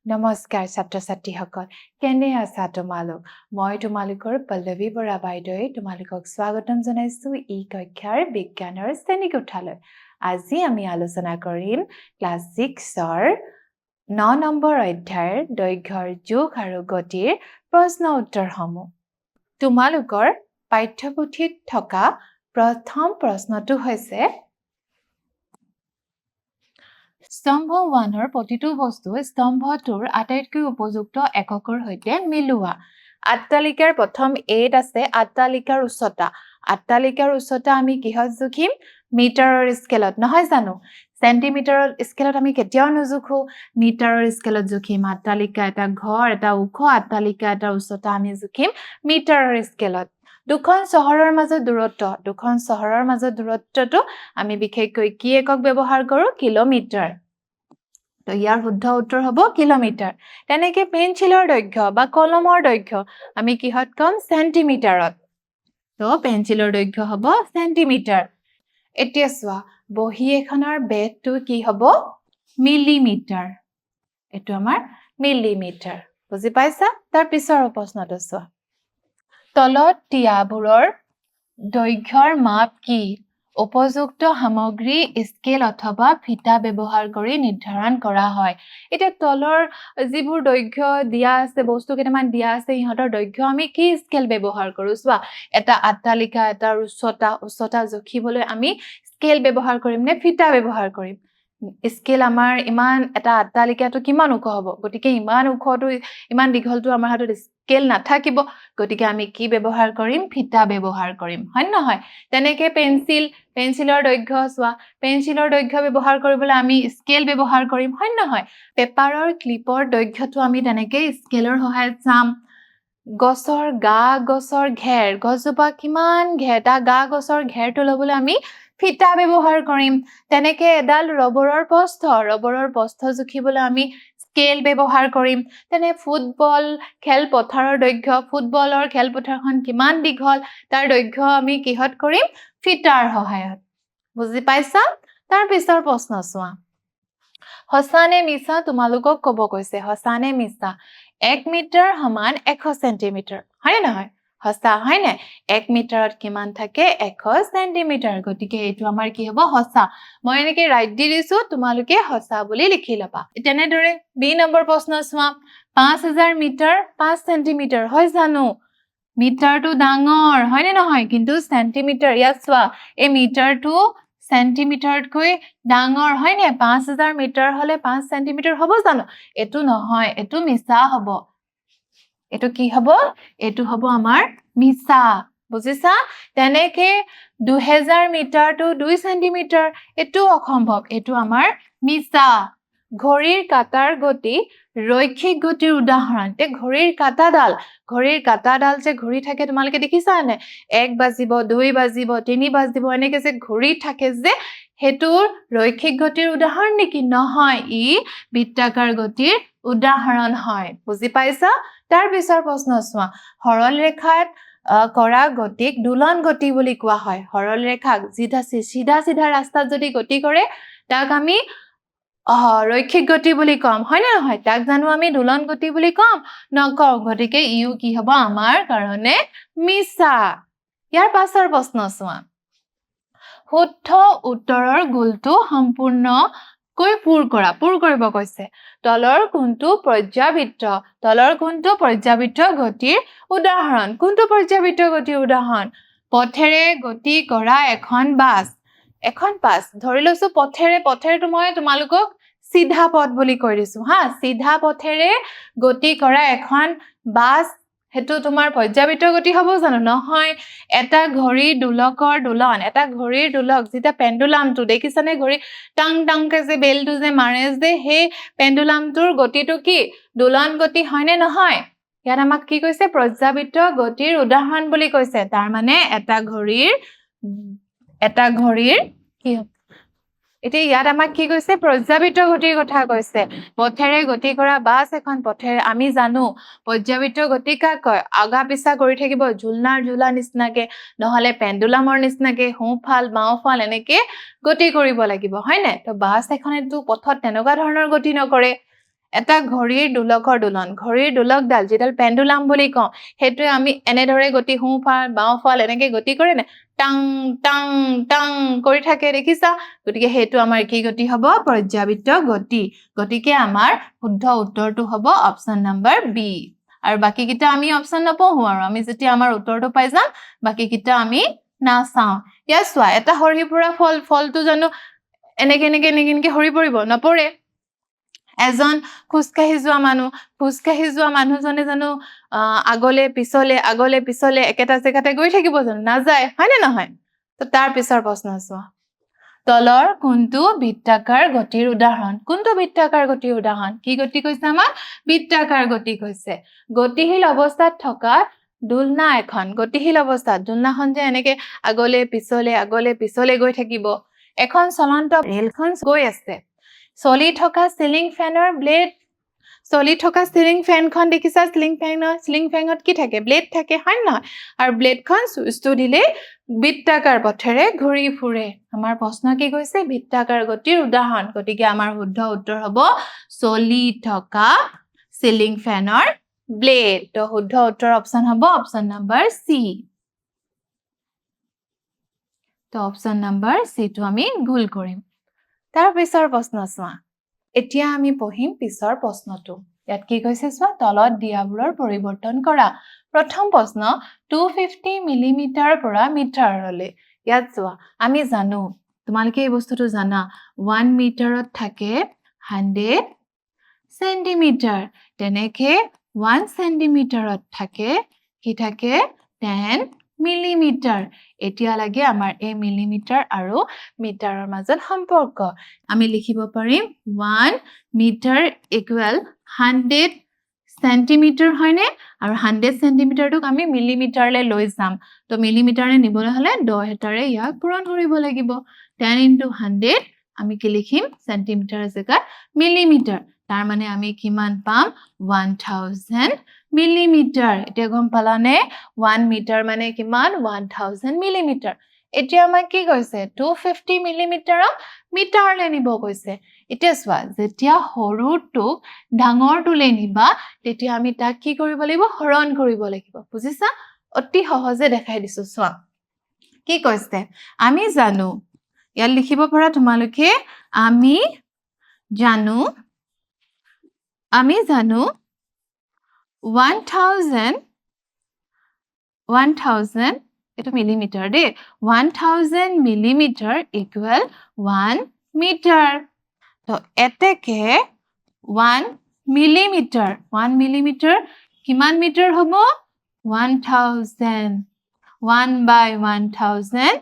নমস্কাৰ ছাত্ৰ-ছাত্ৰীসকল কেনে আছা তোমালোক মই তোমালোকৰ পল্লৱী বৰা বাইদেৱে তোমালোকক স্বাগতম জনাইছো এই কক্ষাৰ বিজ্ঞানৰ শ্ৰেণীকোঠালৈ আজি আমি আলোচনা কৰিম ক্লাছ 6ৰ 9 নম্বৰ অধ্যায়ৰ দৈৰ্ঘ্যৰ যোগ আৰু গতিৰ প্ৰশ্ন উত্তৰসমূহ তোমালোকৰ পাঠ্যপুথিত থকা প্ৰথম প্ৰশ্নটো হৈছে স্তম্ভ 1ৰ প্ৰতিটো বস্তু স্তম্ভটোৰ আটাইতকৈ উপযুক্ত এককৰ সৈতে মিলোৱা আট্টালিকাৰ প্ৰথম 8 আছে আট্টালিকাৰ উচ্চতা আমি কিহত জুখিম মিটাৰৰ স্কেলত নহয় জানো সেন্টিমিটাৰৰ স্কেলত আমি কেতিয়াও নজুখো মিটাৰৰ স্কেলত জুখিম আট্টালিকা এটা ঘৰ এটা ওখ আট্টালিকা এটা উচ্চতা আমি জুখিম মিটাৰৰ স্কেলত দুখন চহৰৰ মাজৰ দূৰত্বটো আমি বিশেষকৈ কি একক ব্যৱহাৰ কৰো কিলোমিটাৰ তো ইয়াৰ শুদ্ধ উত্তৰ হ'ব কিলোমিটাৰ তেনেকে পেন্সিলৰ দৈৰ্ঘ্য বা কলমৰ দৈৰ্ঘ্য আমি কিহত কম সেন্টিমিটাৰত তো পেন্সিলৰ দৈৰ্ঘ্য হ'ব সেন্টিমিটাৰ এতিয়া চোৱা বহি এখনৰ বেধটো কি হ'ব মিলিমিটাৰ এটো আমাৰ মিলিমিটাৰ বুজি পাইছা তাৰ পিছৰ প্ৰশ্নটো চোৱা তলত দিয়াবোৰৰ দৈৰ্ঘ্যৰ মাপ কি উপযুক্ত সামগ্ৰী স্কেল অথবা ফিতা ব্যৱহাৰ কৰি নিৰ্ধাৰণ কৰা হয় এটা তলৰ যিবোৰ দৈৰ্ঘ্য দিয়া আছে বস্তু কেইটামান দিয়া আছে ইহঁতৰ দৈৰ্ঘ্য আমি কি স্কেল ব্যৱহাৰ কৰো চোৱা এটা আট্টালিকা এটা উচ্চতা জুখিবলৈ আমি স্কেল ব্যৱহাৰ কৰিম নে ফিতা ব্যৱহাৰ কৰিম স্কেল আমাৰ ইমান এটা আট্টালিকাটো কিমান ওখ হ'ব গতিকে ইমান দীঘলটো আমাৰ হাতত স্কেল নাথাকিব গতিকে আমি কি ব্যৱহাৰ কৰিম ফিতা ব্যৱহাৰ কৰিম হয় নহয় তেনেকে পেন্সিলৰ দৈৰ্ঘ্য চোৱা পেন্সিলৰ দৈৰ্ঘ্য ব্যৱহাৰ কৰিবলৈ আমি স্কেল ব্যৱহাৰ কৰিম হয় নহয় পেপাৰৰ ক্লিপৰ দৈৰ্ঘ্যটো আমি তেনেকে স্কেলৰ সহায়ত চাম গছৰ ঘেৰ গছজোপা কিমান ঘেৰটা গছৰ ঘেৰটো ল'বলৈ আমি ফিতা ব্যৱহাৰ কৰিম তেনেকে এডাল ৰবৰৰ প্ৰস্থ জুখিবলৈ আমি স্কেল ব্যৱহাৰ কৰিম তেনে ফুটবল খেলপথাৰৰ দৈৰ্ঘ্য ফুটবলৰ খেলপথাৰখন কিমান দীঘল তাৰ দৈৰ্ঘ্য আমি কিহত কৰিম ফিতাৰ সহায়ত বুজি পাইছা তাৰ পিছৰ প্ৰশ্ন চোৱা হসানে মিছা তোমালোকক ক'ব কৈছে হসানে মিছা 1 মিটাৰ সমান 100 সেন্টিমিটাৰ হয় নহয় হসা হয় না 1 মিটাৰত কিমান থাকে 100 সেন্টিমিটাৰ গতিকে এটো আমাৰ কি হ'ব হসা মই এনেকে ৰাইট দি দিছো তোমালোকে হসা বুলি লিখি লবা তেনেদৰে বি নম্বৰ প্ৰশ্ন চোৱা 5000 মিটাৰ 5 সেন্টিমিটাৰ হয় জানো মিটাৰটো ডাঙৰ হয় নে নহয় কিন্তু সেন্টিমিটাৰ ইয়াত চোৱা এই মিটাৰটো সেন্টিমিটাৰতকৈ ডাঙৰ হয় নে 5000 মিটাৰ হলে 5 সেন্টিমিটাৰ হ'ব জানো এটো নহয় এটো মিছা হ'ব এটো কি হ'ব এটো হ'ব আমাৰ মিছা বুজিছা তেনেকে 2000 মিটাৰটো 2 সেন্টিমিটাৰ এটো অসম্ভৱ এটো আমাৰ মিছা ঘড়ীৰ কাটাৰ গতি ৰৈখিক গতিৰ উদাহৰণ তে ঘড়ীৰ কাটাডাল যে ঘড়ী থাকে তোমালোকে দেখিছা নে 1 বাজিব 2 বাজিব 3 বাজিব এনেকে যে ঘড়ী থাকে যে হেতুৰ ৰৈখিক গতিৰ উদাহৰণ নেকি নহয় ই বৃত্তাকাৰ গতিৰ উদাহৰণ হয় বুজি পাইছা তাৰ পিছৰ প্ৰশ্ন চোৱা সৰল ৰেখাত কৰা গতিক দুলন গতি বুলি কোৱা হয় সৰল ৰেখাক সিধা ৰাস্তাত যদি গতি কৰে তাক আমি ৰৈখিক গতি বুলি কম হয় না নহয় তাক জানো আমি দুলন গতি বুলি কম নকওঁ গতিকে ইউ কি হ'ব আমাৰ কাৰণে মিছা ইয়াৰ পাছৰ প্ৰশ্ন চোৱা শুদ্ধ উত্তৰৰ গোলটো সম্পূৰ্ণকৈ পূৰ কৰিব কৈছে তলৰ কোনটো পৰ্যাবৃত্ত গতিৰ উদাহৰণ কোনটো পৰ্যাবৃত্ত গতিৰ উদাহৰণ পথেৰে গতি কৰা এখন বাছ ধৰি লৈছো পথেৰেটো মই তোমালোকক সিধা পথ বুলি কৈ দিছো হা সিধা পথেৰে গতি কৰা এখন বাছ হেতু তোমাৰ পৰ্যাবৃত্ত গতি হ'ব জানো নহয় এটা ঘড়ীৰ দোলক যেটা পেন্ডুলামটো দেখিছানে ঘড়ী টাং টাংকে যে বেলটো যে মাৰে যে হে পেন্ডুলামটোৰ গতিটো কি দোলন গতি হয় নে নহয় ইয়াত আমাক কি কৈছে পৰ্যাবৃত্ত গতিৰ উদাহৰণ বুলি কৈছে তাৰ মানে এটা ঘড়ীৰ কি এতিয়া ইয়াত আমাক কি কৈছে পৰ্যাবৃত্ত গতিৰ কথা কৈছে পথেৰে গতি কৰা বাছ এখন পথেৰে আমি জানো পৰ্যাবৃত্ত গতি কাক কয় আগা পিছা কৰি থাকিব ঝুলনাৰ নিচিনাকে নহলে পেন্ডুলামৰ নিচিনাকে সোঁফাল বাওঁফাল এনেকে গতি কৰিব লাগিব হয় নে তো বাছ এখনেটো পথত তেনেকুৱা ধৰণৰ গতি নকৰে এটা ঘড়ীৰ দোলকৰ দোলন ঘড়ীৰ দোলকডাল যেডাল পেণ্ডুলাম বুলি কওঁ হেতুৱে আমি এনেদৰে গতি সোঁফাল বাওঁফাল এনেকে গতি কৰে নে টাং টাং টাং কৰি থাকে দেখিছা গতিকে হেতু আমাৰ কি গতি হ'ব পৰ্যাবৃত্ত গতি গতিকে আমাৰ শুদ্ধ উত্তৰটো হ'ব অপচন নম্বৰ বি আৰু বাকি কিটা আমি অপচন নপঢ়ো আৰু আমি যেতিয়া আমাৰ উত্তৰটো পাই যাম বাকি কিটা আমি না চাওঁ ইয়া চোৱা এটা হৰি পৰা ফলটো জানো এনেকে হৰি পৰিব নপৰে এজন খুসকাহি যোৱা মানুহজনে জানো আগলে পিছলে একেটা জেগাতে গৈ থাকিব জানো নাযায় হয় নে নহয় তো তাৰ পিছৰ প্ৰশ্ন চোৱা তলৰ কোনটো বৃত্তাকাৰ গতিৰ উদাহৰণ কি গতি কৈছে আমাৰ বৃত্তাকাৰ গতি কৈছে গতিশীল অৱস্থাত থকা দুলনা এখন গতিশীল অৱস্থাত দুলনাখন যে এনেকে আগলে পিছলে গৈ থাকিব এখন চলন্ত ৰেলখন গৈ আছে চলি থকা সিলিং ফেনৰ ব্লেড চলি থকা সিলিং ফেনখন দেখিছা সিলিং ফেনত কি থাকে ব্লেড থাকে হয় না আৰু ব্লেডখন সুইচটো দিলে বৃত্তাকাৰ পথেৰে ঘূৰি ফুৰে আমাৰ প্ৰশ্ন কি কৈছে বৃত্তাকাৰ গতিৰ উদাহৰণ গতিকে আমাৰ শুদ্ধ উত্তৰ হ'ব চলি থকা সিলিং ফেনৰ ব্লেড তো শুদ্ধ উত্তৰ অপচন হ'ব অপচন নম্বৰ সি তো অপচন নম্বৰ সি টো আমি ভুল কৰিম তাৰ পিছৰ প্ৰশ্ন চোৱা এতিয়া আমি পঢ়িম পিছৰ প্ৰশ্নটো ইয়াত কি কৈছে চোৱা তলত দিয়াবোৰৰ পৰিৱৰ্তন কৰা প্ৰথম প্ৰশ্ন 250 মিলিমিটাৰ পৰা মিটাৰলৈ ইয়াত চোৱা আমি জানো তোমালোকে এই বস্তুটো জানা 1 মিটাৰত থাকে 100 সেন্টিমিটাৰ তেনেকে 1 সেন্টিমিটাৰত থাকে কি থাকে 10 মিলিমিটাৰ এতিয়া লাগে আমাৰ এই মিলিমিটাৰ আৰু মিটাৰৰ মাজত সম্পৰ্ক আমি লিখিব পাৰিম 1 মিটাৰ ইকুৱেল 100 সেন্টিমিটাৰ হয়নে আৰু 100 সেন্টিমিটাৰটোক আমি মিলিমিটাৰলে লৈ যাম তো মিলিমিটাৰলে নিবলৈ হলে 10 হেতাৰে ইয়াক পূৰণ কৰিব লাগিব 10 into 100 আমি কি লিখিম সেন্টিমিটাৰৰ জেগাত মিলিমিটাৰ তাৰ মানে আমি কিমান পাম 1000 মিলিমিটাৰ এতিয়া গম পালানে 1 মিটাৰ মানে কিমান 1000 মিলিমিটাৰ এতিয়া আমাক কি কৈছে 250 মিলিমিটাৰক মিটাৰলে নিব কৈছে এতিয়া চোৱা যেতিয়া সৰুটোক ডাঙৰটোলে নিবা তেতিয়া আমি তাক কি কৰিব লাগিব হৰণ কৰিব লাগিব বুজিছা অতি সহজে দেখাই দিছো চোৱা কি কৈছে আমি জানো ইয়াত লিখিব পৰা তোমালোকে আমি জানো 1000 এটা মিলিমিটাৰ দে 1000 মিলিমিটাৰ ইকুৱেল 1 মিটাৰ তো এতেকে 1 মিলিমিটাৰ কিমান মিটাৰ হ'ব 1000 1 by 1000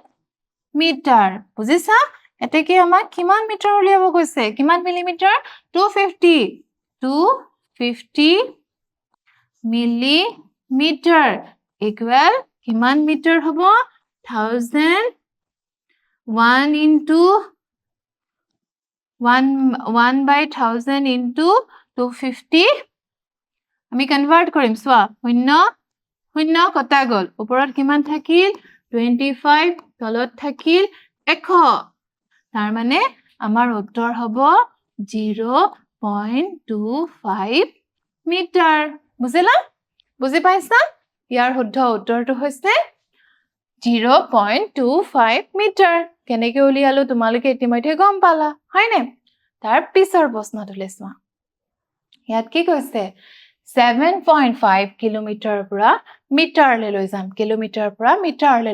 মিটাৰ বুজিছা এতেকে আমাক কিমান মিটাৰ উলিয়াব কৈছে কিমান মিলিমিটাৰ 250 মিলিমিটাৰ ইকুৱেল কিমান মিটাৰ হ'ব 1000 1 into 1 by 1000 into 250 আমি কনভাৰ্ট কৰিম চোৱা শূন্য কটা গল ওপৰত কিমান থাকিল 25 তলত থাকিল 100 তাৰ মানে আমাৰ উত্তৰ হ'ব 0.25 মিটাৰ বুজিলা বুজি পাইছা ইয়াৰ শুদ্ধ উত্তৰটো হৈছে 0.25 মিটাৰ কেনেকৈ উলিয়ালো তোমালোকে ইতিমধ্যে গম পালা হয়নে তাৰ পিছৰ প্ৰশ্নটো চোৱা ইয়াত কি কৈছে 7.5 কিলোমিটাৰ পৰা মিটাৰলৈ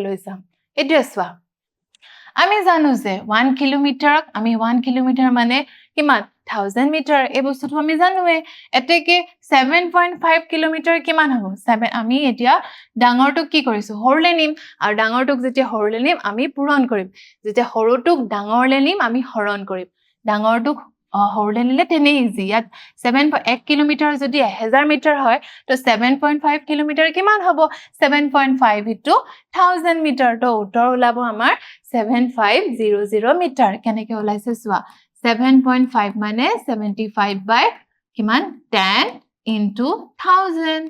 লৈ যাম এতিয়া চোৱা আমি জানো যে 1 কিলোমিটাৰক আমি 1 কিলোমিটাৰ মানে কিমান 1000 মিটাৰ এই বস্তুটো আমি জানোৱে এতেকে 7.5 কিলোমিটাৰ কিমান হ'ব 7 আমি এতিয়া ডাঙৰটোক কি কৰিছো হৰলে নিম আৰু ডাঙৰটোক যেতিয়া হৰলে নিম আমি পূৰণ কৰিম যেতিয়া হৰটোক ডাঙৰলে নিম আমি হৰণ কৰিম ডাঙৰটোক হৰলে নিলে তেনে ইজি ইয়াত 1 কিলোমিটাৰ যদি 1000 মিটাৰ হয় তো 7.5 কিলোমিটাৰ কিমান হ'ব 7.5 into 1000 মিটাৰ তো উত্তৰ ওলাব আমাৰ 7500 মিটাৰ কেনেকৈ ওলাইছে চোৱা 7.5 মানে 75 by কিমান 10 into 1000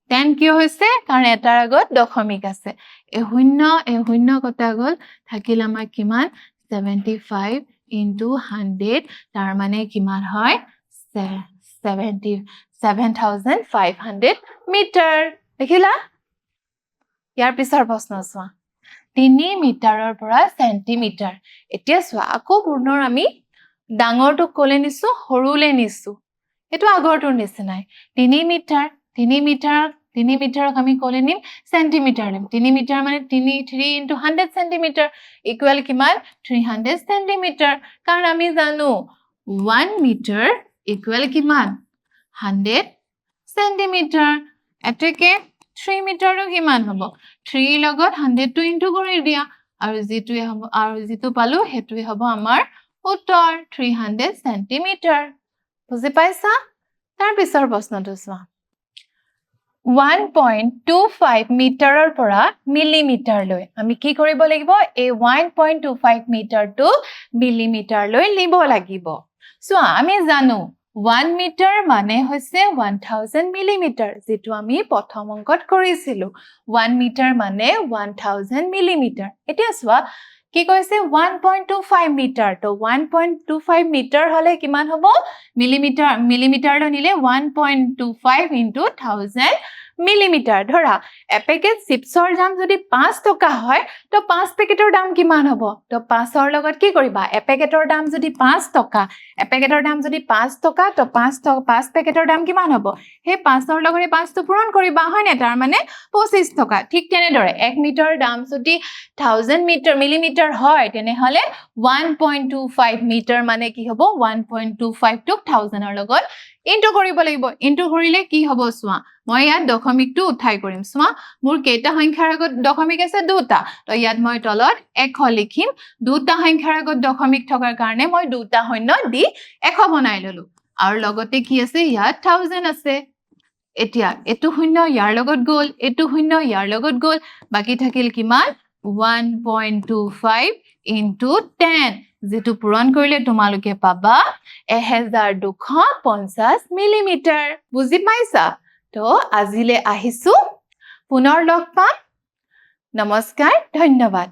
10 কিয় হৈছে কাৰণ এটাৰ আগত দশমিক আছে এই শূন্য কটা গল থাকিল আমাৰ কিমান 75 into 100 তাৰ মানে কিমান হয় 77,500 মিটাৰ দেখিলা ইয়াৰ পিছৰ প্ৰশ্ন চোৱা 3 মিটাৰৰ পৰা সেন্টিমিটাৰ এতিয়া চোৱা আকৌ পুনৰ আমি ডাঙৰটো কোলে নিছো সৰুলে নিছো এটো আগৰটোৰ নিচিনাই 3 মিটাৰক আমি কোলে নিম সেন্টিমিটাৰ নিম 3 মিটাৰ মানে 3 into 100 সেন্টিমিটাৰ ইকুৱেল কিমান 300 সেন্টিমিটাৰ কাৰণ আমি জানো 1 মিটাৰ ইকুৱেল কিমান 100 সেন্টিমিটাৰ এতেকে 3 মিটাৰটো কিমান হ'ব 3 লগত 100 টো ইনটু কৰি দিয়া আৰু যেটো পালো হেতুই হ'ব আমাৰ উত্তৰ 300 সেন্টিমিটাৰ বুজি পাইছা তাৰ পিছৰ প্ৰশ্নটো চোৱা 1.25 মিটাৰৰ পৰা মিলিমিটাৰ লৈ আমি কি কৰিব লাগিব এই 1.25 মিটাৰটো মিলিমিটাৰ লৈ লিব লাগিব চোৱা আমি জানো 1 মিটাৰ মানে হৈছে 1000 মিলিমিটাৰ যেটো আমি প্ৰথম অংকত কৰিছিলো 1 মিটাৰ মানে 1000 মিলিমিটাৰ এতিয়া চোৱা কি কৈছে 1.25 মিটাৰ তো 1.25 মিটাৰ হলে কিমান হ'ব মিলিমিটাৰ লৈ নিলে 1.25 into 1000 মিলিমিটাৰ ধৰা এপেকেট চিপছৰ দাম যদি 5 টকা হয় তো 5 পেকেটৰ দাম কিমান হ'ব তো 5 ৰ লগত কি কৰিবা এপেকেটৰ দাম যদি 5 টকা এপেকেটৰ দাম যদি 5 টকা তো 5 পেকেটৰ দাম কিমান হ'ব হে 5 ৰ লগত 5 টো পূৰণ কৰিবা হয় নে তাৰ মানে 25 টকা ঠিক তেনেদৰে 1 মিটাৰ দাম যদি 1000 মিলিমিটাৰ হয় তেনেহলে 1.25 মিটাৰ মানে কি হ'ব 1.25 টোক 1000 ৰ লগত ইনটু কৰিব লাগিব ইনটু কৰিলে কি হ'ব চোৱা মই ইয়াত দশমিকটো উঠাই কৰিম চোৱা মোৰ কেইটা সংখ্যাৰ আগত দশমিক আছে দুটা তো ইয়াত মই তলত 100 লিখিম দুটা সংখ্যাৰ আগত দশমিক থকাৰ কাৰণে মই দুটা শূন্য দি 100 বনাই ললো আৰু লগতে কি আছে ইয়াত 1000 আছে এতিয়া এটো শূন্য ইয়াৰ লগত গল এটো শূন্য ইয়াৰ লগত গল বাকি থাকিল কিমান 1.25 into 10 যেটো পূৰণ কৰিলে তোমালোকে পাবা 1250 মিলিমিটাৰ বুজি পাইছা তো আজিলে আহিছো পুনৰ লগ পাম নমস্কাৰ ধন্যবাদ